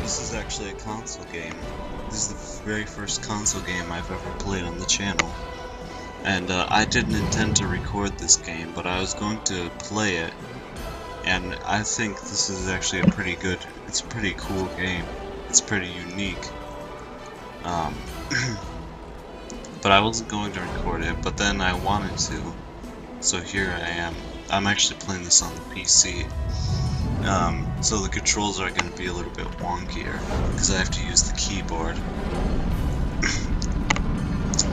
This is actually a console game. This is the very first console game I've ever played on the channel. And I didn't intend to record this game, but I was going to play it. And I think this is actually it's a pretty cool game. It's pretty unique. But I wasn't going to record it, but then I wanted to. So here I am. I'm actually playing this on the PC. So the controls are going to be a little bit wonkier, because I have to use the keyboard.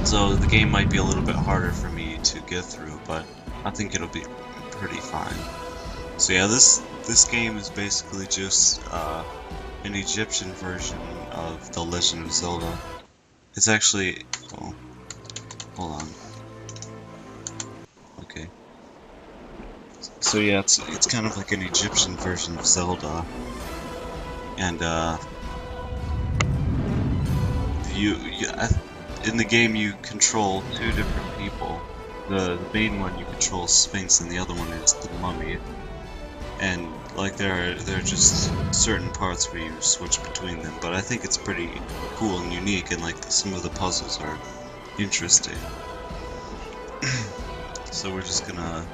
So the game might be a little bit harder for me to get through, but I think it'll be pretty fine. So yeah, this game is basically just an Egyptian version of The Legend of Zelda. It's actually... oh, hold on. Okay. So yeah, it's kind of like an Egyptian version of Zelda, and in the game you control two different people. The main one you control Sphinx, and the other one is the mummy. And like there are just certain parts where you switch between them, but I think it's pretty cool and unique, and like some of the puzzles are interesting. So we're just gonna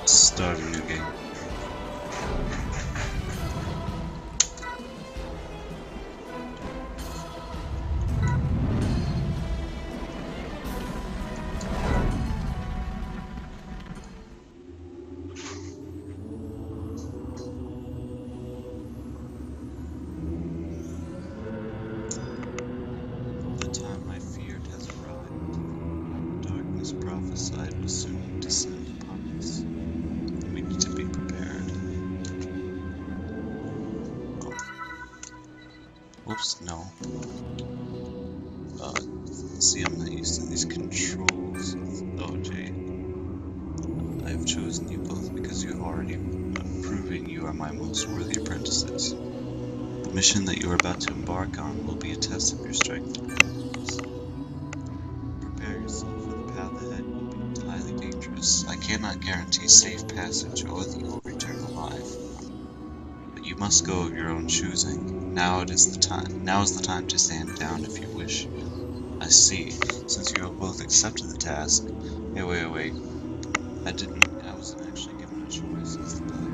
start a new game. The time I feared has arrived. Darkness prophesied will soon descend upon us. We need to be prepared. Oh. Whoops, no. See, I'm not used to these controls. Oh, gee. I have chosen you both because you have already proven you are my most worthy apprentices. The mission that you are about to embark on will be a test of your strength and abilities. Prepare yourself, for the path ahead will be highly dangerous. I cannot guarantee safe passage or that you will return alive. But you must go of your own choosing. Now is the time to stand down if you wish. I see. Since you have both accepted the task. Hey, wait. I wasn't actually given a choice as the player.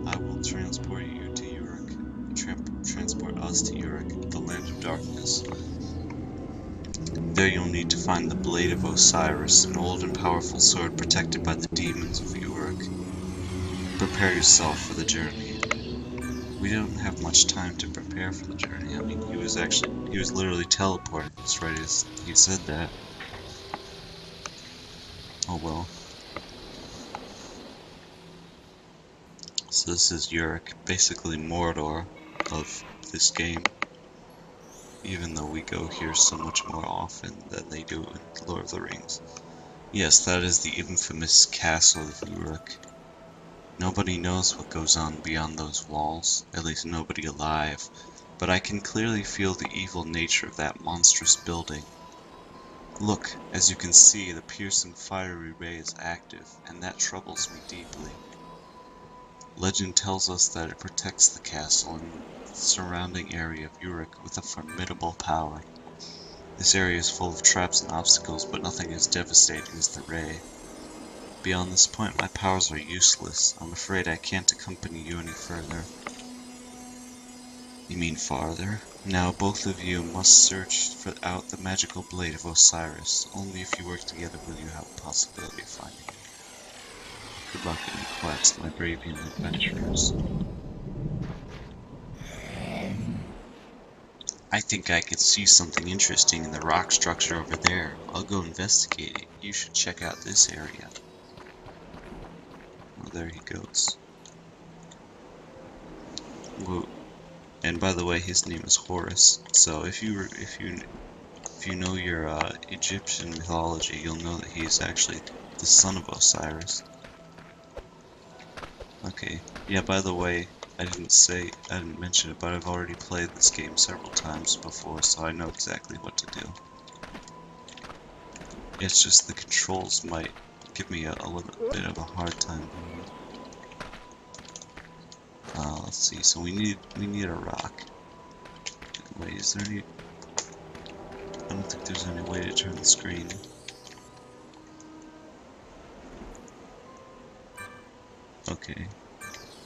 I will transport you to Uruk. Transport us to Uruk, the land of darkness. There you'll need to find the Blade of Osiris, an old and powerful sword protected by the demons of Uruk. Prepare yourself for the journey. We don't have much time to prepare for the journey. I mean, he was literally teleported just right as he said that. Oh well. So this is Uruk, basically Mordor of this game. Even though we go here so much more often than they do in Lord of the Rings. Yes, that is the infamous castle of Uruk. Nobody knows what goes on beyond those walls, at least nobody alive, but I can clearly feel the evil nature of that monstrous building. Look, as you can see, the piercing fiery ray is active, and that troubles me deeply. Legend tells us that it protects the castle and the surrounding area of Uruk with a formidable power. This area is full of traps and obstacles, but nothing as devastating as the ray. Beyond this point, my powers are useless. I'm afraid I can't accompany you any further. You mean farther? Now both of you must search out the magical blade of Osiris. Only if you work together will you have a possibility of finding it. Good luck in your quest, my brave young adventurers. I think I could see something interesting in the rock structure over there. I'll go investigate it. You should check out this area. Oh, there he goes. Whoa. And by the way, his name is Horus. So if you know your Egyptian mythology, you'll know that he is actually the son of Osiris. Okay. Yeah, by the way, I didn't mention it, but I've already played this game several times before, so I know exactly what to do. It's just the controls might give me a little bit of a hard time. let's see. So we need a rock. Wait, is there any? I don't think there's any way to turn the screen. Okay.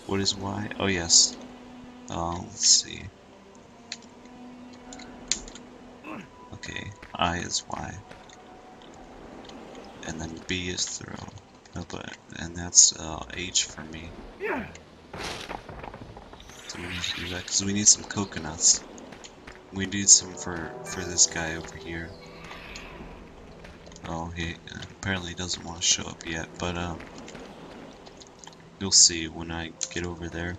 What is Y? Oh yes. Let's see. Okay, I is Y. And then B is throw. Oh, and that's H for me. So we need to do that because we need some coconuts. We need some for this guy over here. Oh, he apparently doesn't want to show up yet, but you'll see when I get over there.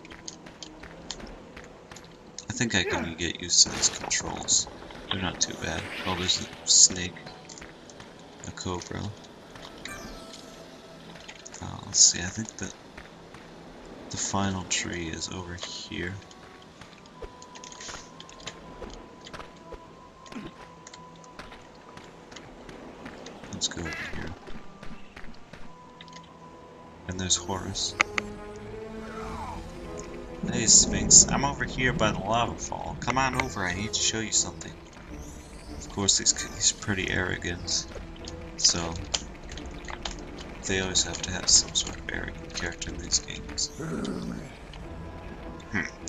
I think I can get used to these controls. They're not too bad. Oh, there's a snake, a cobra. Let's see. I think that the final tree is over here. Let's go over here. And there's Horus. Hey Sphinx, I'm over here by the lava fall. Come on over, I need to show you something. Of course, he's pretty arrogant, so they always have to have some sort of arrogant character in these games.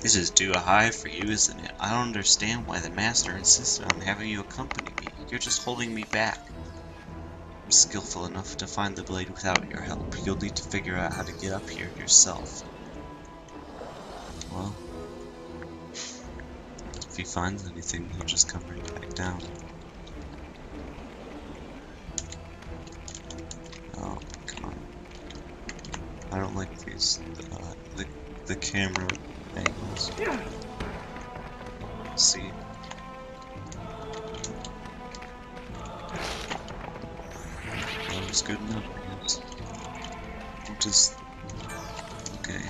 This is too high for you, isn't it? I don't understand why the master insisted on having you accompany me. You're just holding me back. I'm skillful enough to find the blade without your help. You'll need to figure out how to get up here yourself. Well, if he finds anything, he'll just come right back down. Oh, come on. I don't like these, the camera angles. See? That was good enough, I guess. Just... okay.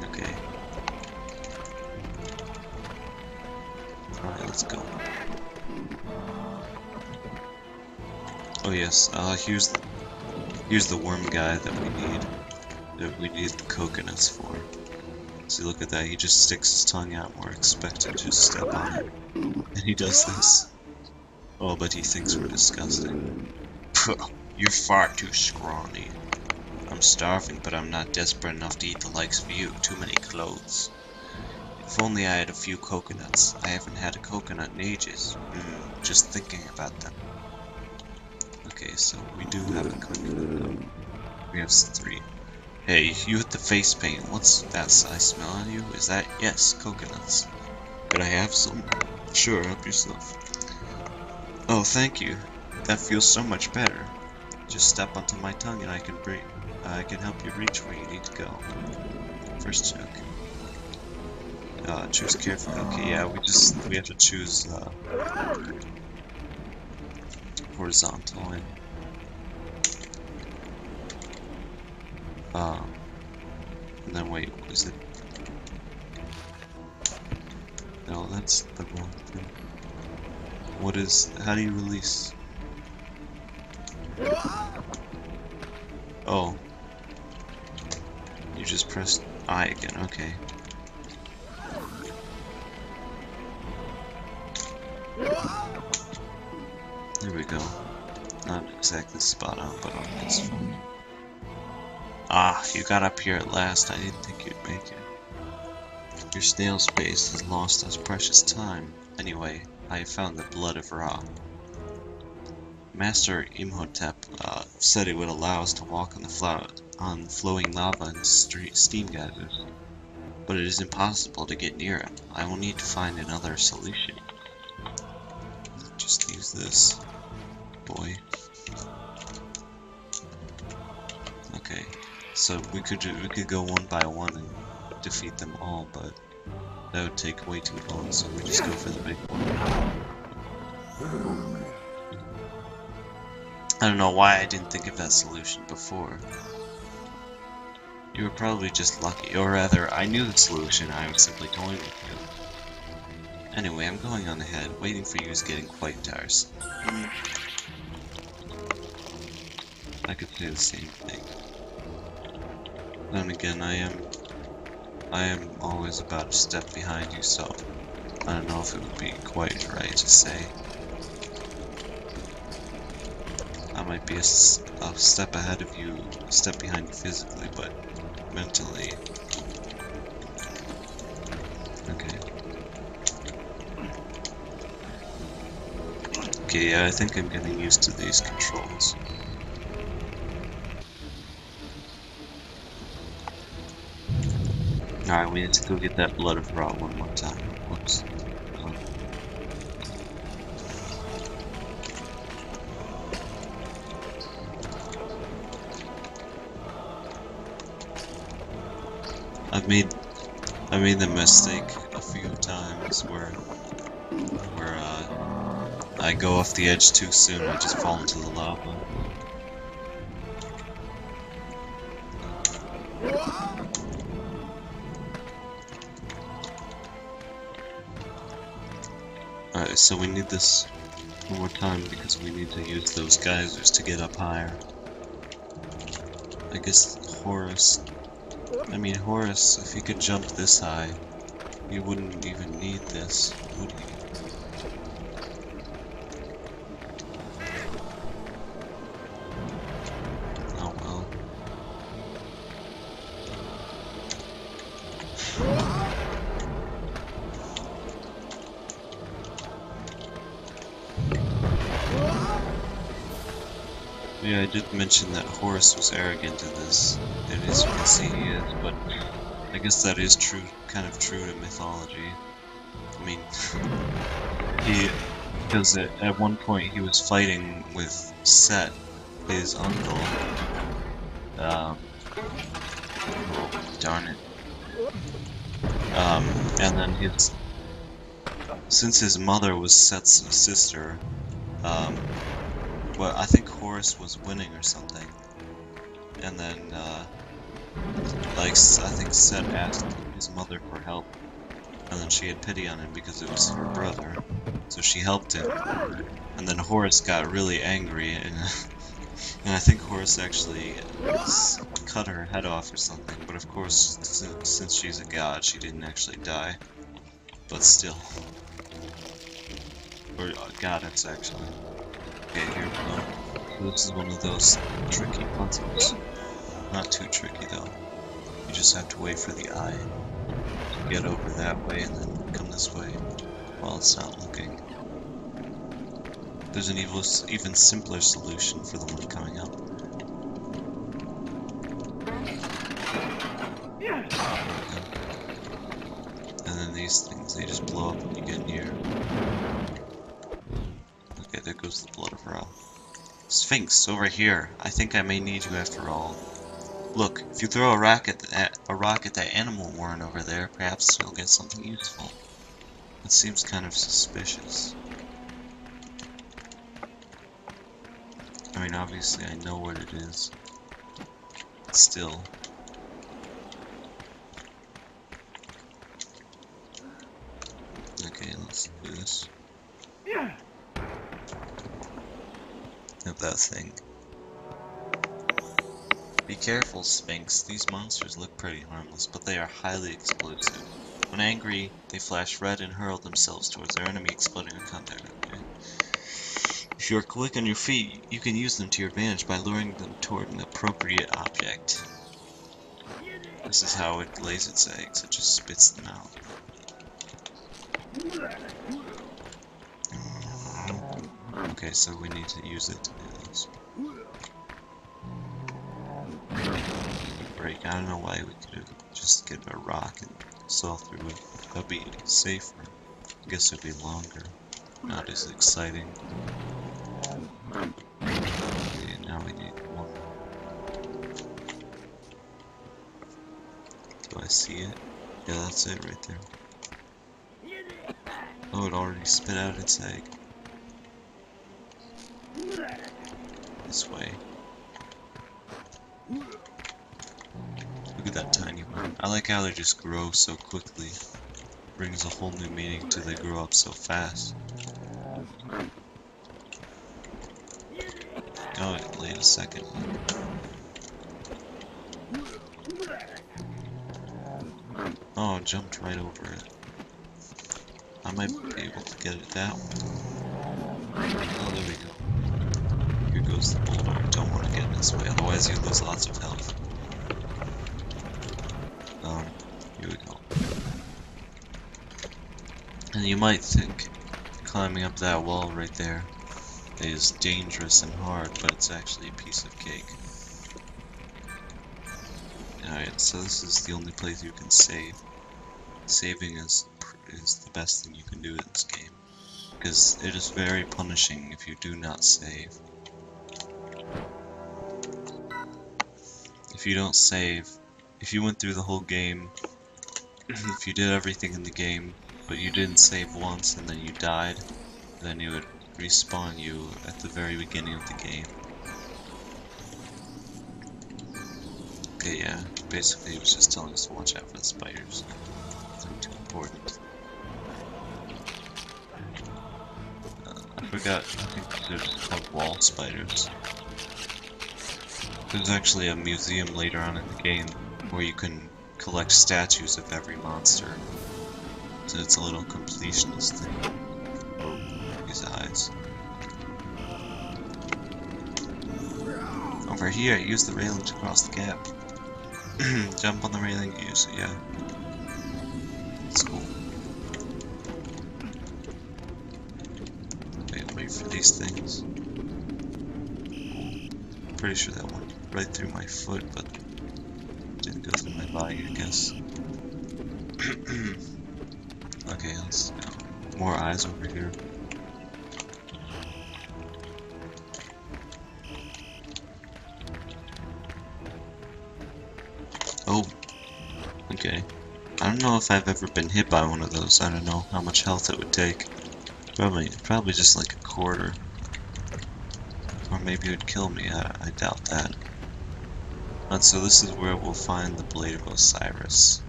Okay. Alright, let's go. Oh yes, here's the worm guy that we need the coconuts for. See, look at that, he just sticks his tongue out and we're expected to step on it. And he does this. Oh, but he thinks we're disgusting. You're far too scrawny. I'm starving, but I'm not desperate enough to eat the likes of you. Too many clothes. If only I had a few coconuts. I haven't had a coconut in ages. Just thinking about them. Okay, so we do have a coconut. We have 3. Hey, you with the face paint. What's that I smell on you? Is that? Yes, coconuts. Could I have some? Sure, help yourself. Oh, thank you. That feels so much better. Just step onto my tongue and I can help you reach where you need to go. First check. Choose carefully. Okay, yeah, we have to choose horizontal and then wait, what is it? No, that's the wrong thing. What is, how do you release? Oh. You just press I again, okay. There we go. Not exactly spot on, but it's fine. Ah, you got up here at last. I didn't think you'd make it. Your snail space has lost us precious time. Anyway, I found the blood of Ra. Master Imhotep said it would allow us to walk on flowing lava and steam geysers. But it is impossible to get near it. I will need to find another solution. Just use this, boy. Okay, so we could go one by one and defeat them all, but that would take way too long. So we just go for the big one. I don't know why I didn't think of that solution before. You were probably just lucky, or rather, I knew the solution. I was simply toying with you. Anyway, I'm going on ahead. Waiting for you is getting quite tiresome. I could say the same thing. Then again, I am always about a step behind you, so I don't know if it would be quite right to say. I might be a step ahead of you, a step behind you physically, but mentally. Okay. Okay, yeah, I think I'm getting used to these controls. Alright, we need to go get that blood of Ra one more time. Whoops. I made the mistake a few times where I go off the edge too soon, I just fall into the lava. Alright, so we need this one more time because we need to use those geysers to get up higher. I guess Horus, if he could jump this high, he wouldn't even need this, would he? Oh well. Yeah, I did mention that Horus was arrogant in this. It is what I see he is, but I guess that is true, kind of true to mythology. I mean, because at one point he was fighting with Set, his uncle. Oh, darn it. And then since his mother was Set's sister, well, I think Horus was winning or something. And then, like, I think Set asked his mother for help. And then she had pity on him because it was her brother. So she helped him. And then Horus got really angry, and I think Horus actually cut her head off or something. But of course, since she's a god, she didn't actually die. But still. Or a goddess, actually. Okay, here we go. So this is one of those tricky puzzles. Not too tricky, though. You just have to wait for the eye to get over that way and then come this way while it's not looking. There's an even simpler solution for the one coming up. And then these things, they just blow up when you get near. Okay, there goes the blood of Ra. Sphinx, over here. I think I may need you after all. Look, if you throw a rock at that animal warren over there, perhaps you'll get something useful. That seems kind of suspicious. I mean, obviously I know what it is. Still. Okay, let's do this. Have that thing. Be careful, Sphinx. These monsters look pretty harmless, but they are highly explosive. When angry, they flash red and hurl themselves towards their enemy, exploding on contact. Okay. If you are quick on your feet, you can use them to your advantage by luring them toward an appropriate object. This is how it lays its eggs. It just spits them out. Okay, so we need to use it to do this. Break. I don't know why we could have just get a rock and saw through it. That'd be safer. I guess it'd be longer. Not as exciting. Okay, now we need one. Do I see it? Yeah, that's it right there. Oh, it already spit out its egg. This way. Look at that tiny one. I like how they just grow so quickly. Brings a whole new meaning to they grow up so fast. Oh, wait a second. Oh, it jumped right over it. I might be able to get it that one. Oh, there we go. Here goes the boulder. Don't want to get in his way, otherwise you lose lots of health. Here we go. And you might think climbing up that wall right there is dangerous and hard, but it's actually a piece of cake. Alright, so this is the only place you can save. Saving is the best thing you can do in this game, because it is very punishing if you do not save. If you don't save, if you went through the whole game, if you did everything in the game, but you didn't save once and then you died, then it would respawn you at the very beginning of the game. Okay, yeah, basically it was just telling us to watch out for the spiders. Nothing too important. I forgot, I think there's called wall spiders. There's actually a museum later on in the game where you can collect statues of every monster. So it's a little completionist thing. Oh, his eyes. Over here, use the railing to cross the gap. Jump on the railing, use it, yeah. That's cool. Wait for these things. Pretty sure that went right through my foot, but didn't go through my body, I guess. Okay, let's go. More eyes over here. Oh, okay. I don't know if I've ever been hit by one of those. I don't know how much health it would take. Probably just like a quarter. Or maybe it would kill me. I doubt that. And so this is where we'll find the Blade of Osiris.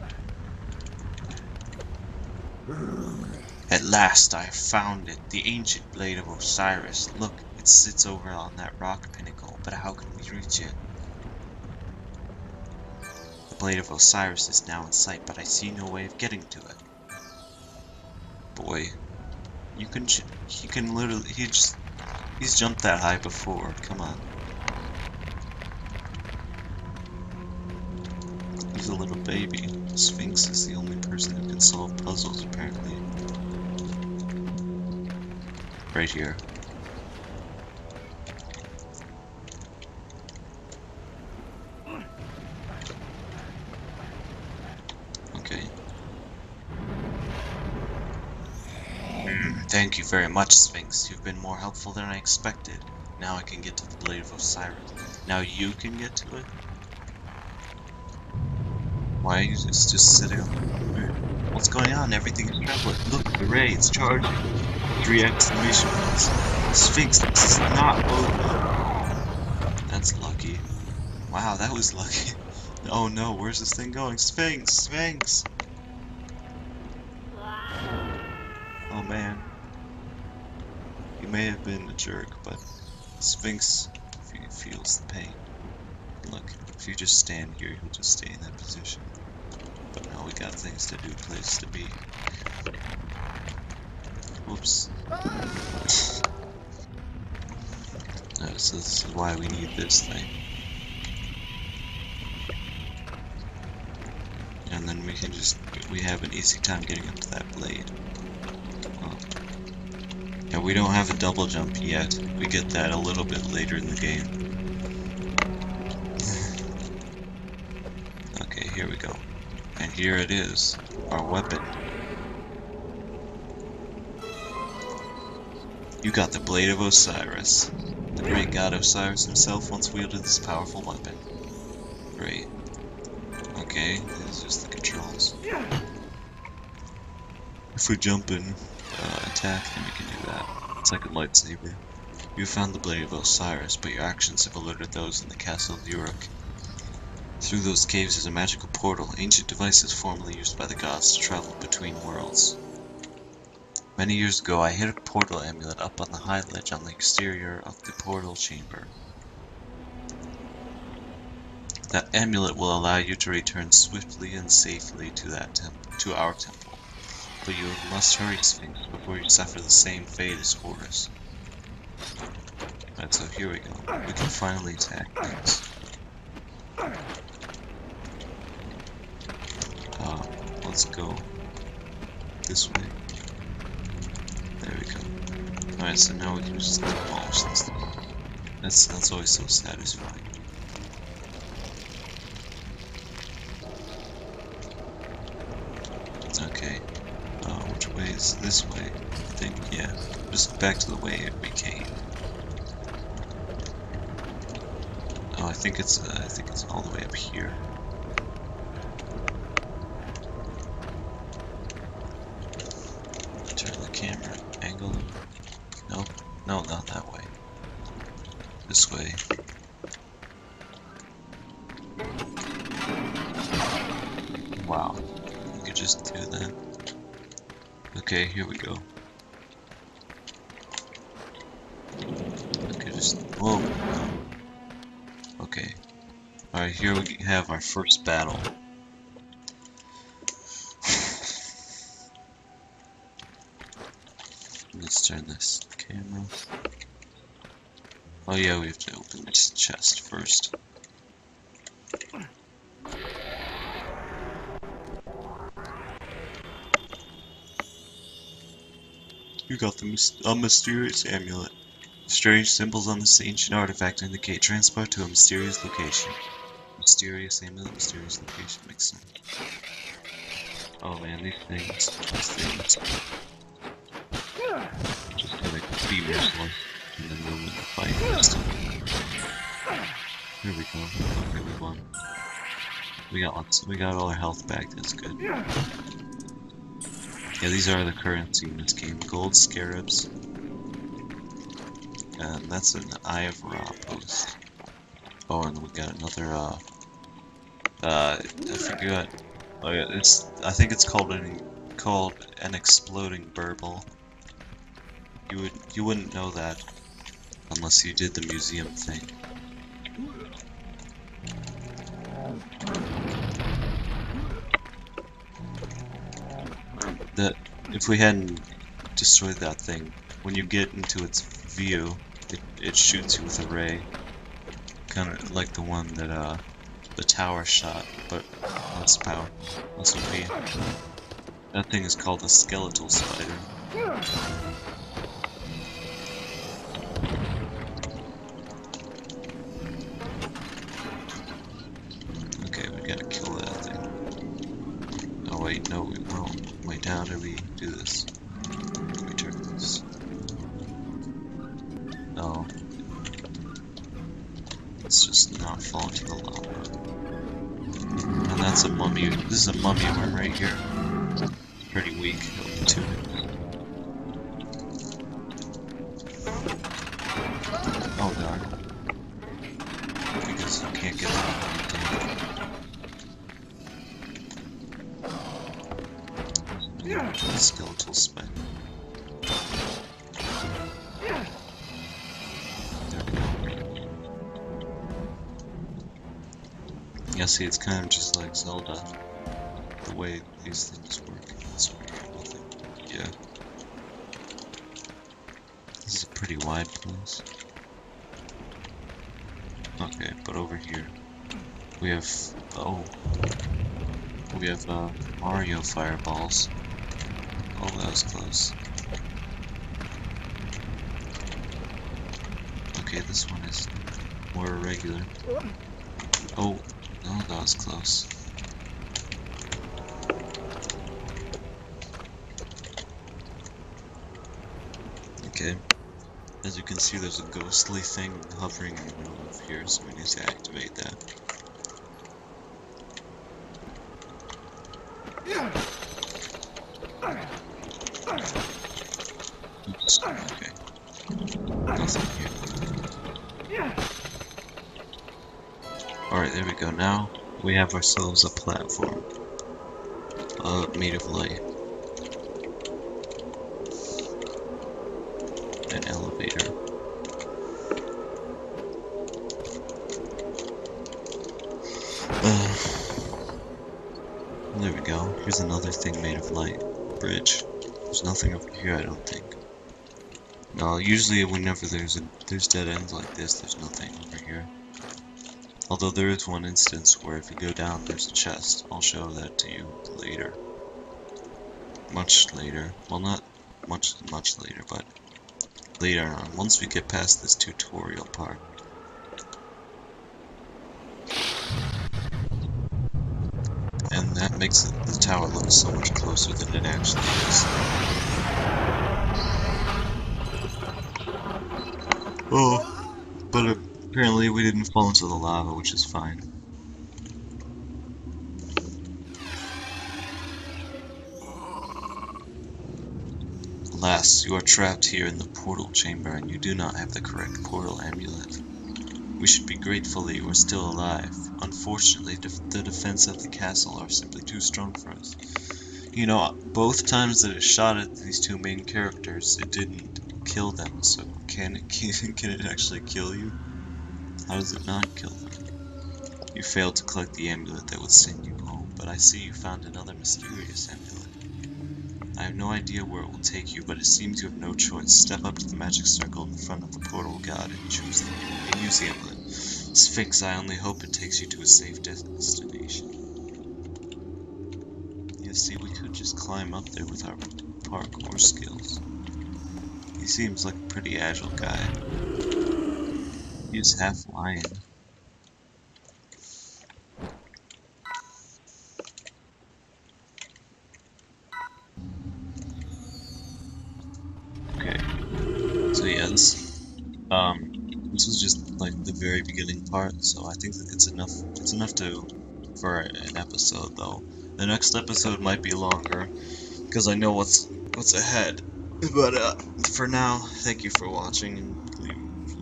At last I have found it, the ancient Blade of Osiris. Look, it sits over on that rock pinnacle, but how can we reach it? The Blade of Osiris is now in sight, but I see no way of getting to it. Boy, he can literally, he's jumped that high before, come on. He's a little baby. The Sphinx is the only person who can solve puzzles, apparently. Right here. Okay. Thank you very much, Sphinx. You've been more helpful than I expected. Now I can get to the Blade of Osiris. Now you can get to it? Why are you just sitting? What's going on? Everything is trembling. Look, the ray, it's charging. 3 exclamation points. Sphinx, this is not over. That's lucky. Wow, that was lucky. Oh no, where's this thing going? Sphinx! Sphinx! Oh man. He may have been a jerk, but Sphinx feels the pain. Look, if you just stand here, he'll just stay in that position. But now we got things to do, place to be. Whoops. So this is why we need this thing. And then we have an easy time getting up to that blade. Well, yeah, we don't have a double jump yet. We get that a little bit later in the game. Okay, here we go. And here it is, our weapon. You got the Blade of Osiris. The great god Osiris himself once wielded this powerful weapon. Great. Okay, this is just the controls. If we jump and attack, then we can do that. It's like a lightsaber. You found the Blade of Osiris, but your actions have alerted those in the castle of Uruk. Through those caves is a magical portal, ancient devices formerly used by the gods to travel between worlds. Many years ago, I hid a portal amulet up on the high ledge on the exterior of the portal chamber. That amulet will allow you to return swiftly and safely to our temple. But you must hurry, Sphinx, before you suffer the same fate as Horus. Alright, so here we go. We can finally attack things. Let's go this way. There we go. Alright, so now we can just demolish this thing. That's always so satisfying. Okay. Which way is this way? I think, yeah. Just back to the way we came. Oh, I think it's all the way up here. Turn the camera angle. Nope. No, not that way. This way. Wow. We could just do that. Okay, here we go. Okay, just... Whoa! Okay. Alright, here we have our first battle. Let's turn this camera. Oh yeah, we have to open this chest first. You got the mysterious amulet. Strange symbols on this ancient artifact indicate transport to a mysterious location. Mysterious amulet, mysterious location, makes sense. Oh man, these things. Just gotta be merciless in the moment of fight. Here we go. Okay, we won. We got all our health back, that's good. Yeah, these are the currency in this game. Gold scarabs. And that's an Eye of Ra post. Oh, and we got another, I forgot. Oh yeah, I think it's called an exploding burble. You wouldn't know that unless you did the museum thing. If we hadn't destroyed that thing, when you get into its view, it shoots you with a ray, kind of like the one that the tower shot, but less power, less OP. That thing is called a skeletal spider. Okay, we gotta kill that thing. Oh wait, no, we won't. Wait, how do we do this? Let me turn this. No. Let's just not fall into the lava. And that's a mummy. This is a mummy one right here. Pretty weak. Too. Oh god. Because you can't get that. Skeletal spider. There we go. Yeah, see, it's kind of just like Zelda, the way these things work. Yeah. This is a pretty wide place. Okay, but over here we have Mario fireballs. Oh, that was close. Okay, this one is more irregular. Oh, no, that was close. Okay. As you can see, there's a ghostly thing hovering in the middle of here, so we need to activate that. Oops, okay. Nothing here. Alright, there we go. Now we have ourselves a platform made of light. An elevator. There we go. Here's another thing made of light. Bridge. There's nothing over here, I don't think. No, usually whenever there's dead ends like this, there's nothing over here. Although there is one instance where if you go down, there's a chest. I'll show that to you later. Much later. Well, not much later, but later on, once we get past this tutorial part. And that makes the tower look so much closer than it actually is. Oh, but apparently we didn't fall into the lava, which is fine. Alas, you are trapped here in the portal chamber and you do not have the correct portal amulet. We should be grateful that you are still alive. Unfortunately, the defense of the castle are simply too strong for us. You know, both times that it shot at these two main characters, it didn't kill them, so can it actually kill you? How does it not kill them? You failed to collect the amulet that would send you home, but I see you found another mysterious amulet. I have no idea where it will take you, but it seems you have no choice. Step up to the magic circle in front of the portal god and use the amulet. Sphinx, I only hope it takes you to a safe destination. Yeah, see, we could just climb up there with our parkour skills. He seems like a pretty agile guy. He's half lion. Okay, so yeah, this was just like the very beginning part, so I think that it's enough for an episode though. The next episode might be longer, because I know what's ahead. But for now, thank you for watching, and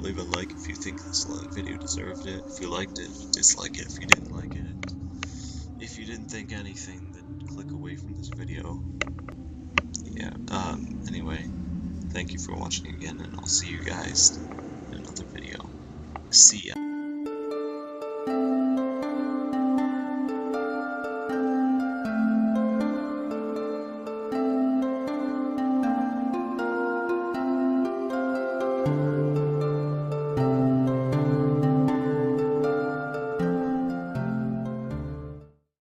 leave a like if you think this video deserved it. If you liked it, dislike it if you didn't like it. If you didn't think anything, then click away from this video. Yeah, anyway, thank you for watching again, and I'll see you guys in another video. See ya.